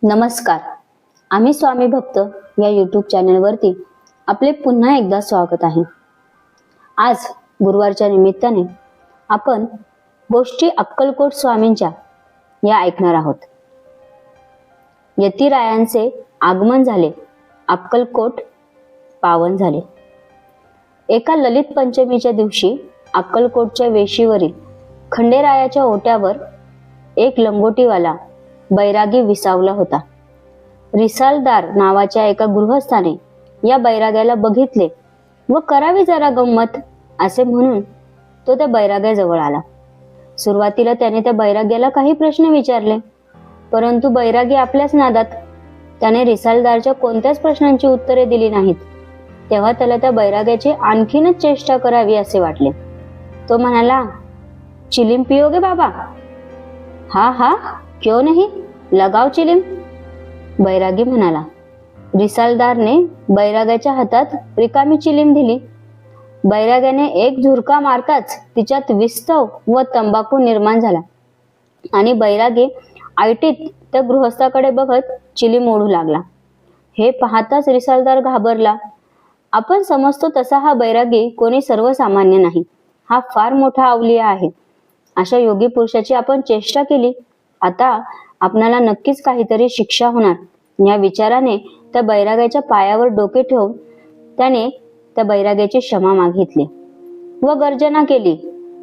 नमस्कार. आम्ही स्वामी भक्त या यूट्यूब चॅनलवरती आपले पुन्हा एकदा स्वागत आहे. आज गुरुवारच्या निमित्ताने आपण गोष्टी अक्कलकोट स्वामींच्या या ऐकणार आहोत. यतिरायांचे आगमन झाले, अक्कलकोट पावन झाले. एका ललित पंचमीच्या दिवशी अक्कलकोटच्या वेशीवरील खंडेरायाच्या ओट्यावर एक लंगोटीवाला बैरागी विसावला होता. रिसालदार नावाच्या एका गृहस्थाने या बैराग्याला बघितले व करावी जरा गंमत असे म्हणून तो त्या बैराग्याजवळ आला. सुरुवातीला त्याने त्या बैराग्याला काही प्रश्न विचारले, परंतु बैरागी आपल्याच नादात. त्याने रिसालदारच्या कोणत्याच प्रश्नांची उत्तरे दिली नाहीत. तेव्हा त्याला त्या बैराग्याची आणखीनच चेष्टा करावी असे वाटले. तो म्हणाला, चिलीम पियोगे बाबा? हा हा, क्यों नहीं, लगाव चिलीम. बैरागी म्हणाला. रिसालदारने बैराग्याच्या हातात रिकामी चिलीम दिली. बैराग्याने एक झुरका मारताच तिच्यात विस्तव व तंबाखू निर्माण झाला आणि बैरागी आयटीत त्या गृहस्थाकडे बघत चिलीम ओढू लागला. हे पाहताच रिसालदार घाबरला. आपण समजतो तसा हा बैरागी कोणी सर्वसामान्य नाही. हा फार मोठा अवलिया आहे. अशा योगी पुरुषाची आपण चेष्टा केली, आता आपणाला नक्कीच काहीतरी शिक्षा होणार या विचाराने त्या बैराग्याच्या पायावर डोके ठेवून त्याने त्या बैराग्याची क्षमा मागितली व गर्जना केली,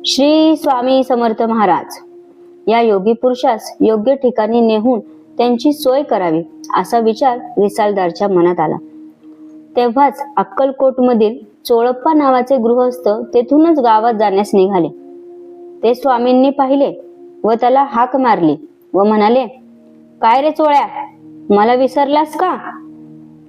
श्री स्वामी समर्थ महाराज. या योगी पुरुषास योग्य ठिकाणी नेहून त्यांची सोय करावी असा विचार रिसालदारच्या मनात आला. तेव्हाच अक्कलकोटमधील चोळप्पा नावाचे गृहस्थ तेथूनच गावात जाण्यास निघाले. ते स्वामींनी पाहिले व त्याला हाक मारली व म्हणाले, काय रे चोळ्या, मला विसरलास का?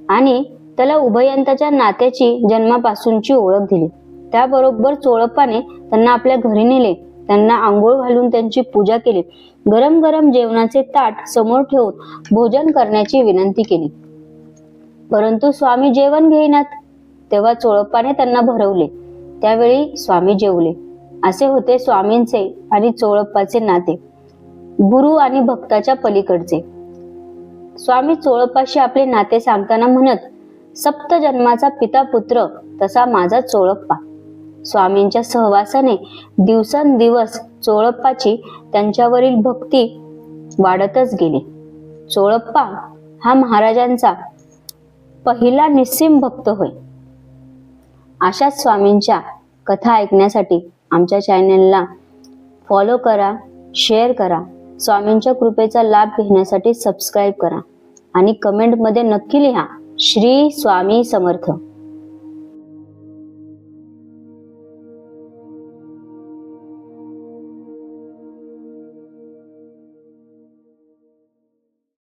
आणि त्याला उभयंताच्या नात्याची जन्मापासूनची ओळख दिली. त्याबरोबर चोळप्पाने त्यांना आपल्या घरी नेले. त्यांना आंघोळ घालून त्यांची पूजा केली. गरम गरम जेवणाचे ताट समोर ठेवून भोजन करण्याची विनंती केली, परंतु स्वामी जेवण घेईनात. तेव्हा चोळप्पाने त्यांना भरवले. त्यावेळी स्वामी जेवले. असे होते स्वामींचे आणि चोळप्पाचे नाते, गुरु आणि भक्ताच्या पलीकडचे. स्वामी चोळप्पाशी आपले नाते सांगताना म्हणत, सप्त जन्माचा पिता पुत्र तसा माझा चोळप्पा. स्वामींच्या सहवासाने दिवसेंदिवस चोळप्पाची त्यांच्यावरील भक्ती वाढतच गेली. चोळप्पा हा महाराजांचा पहिला निस्सीम भक्त होय. अशाच स्वामींच्या कथा ऐकण्यासाठी आमच्या चॅनलला फॉलो करा, शेअर करा. स्वामींच्या कृपेचा लाभ घेण्यासाठी सबस्क्राईब करा आणि कमेंटमध्ये नक्की लिहा, श्री स्वामी समर्थ.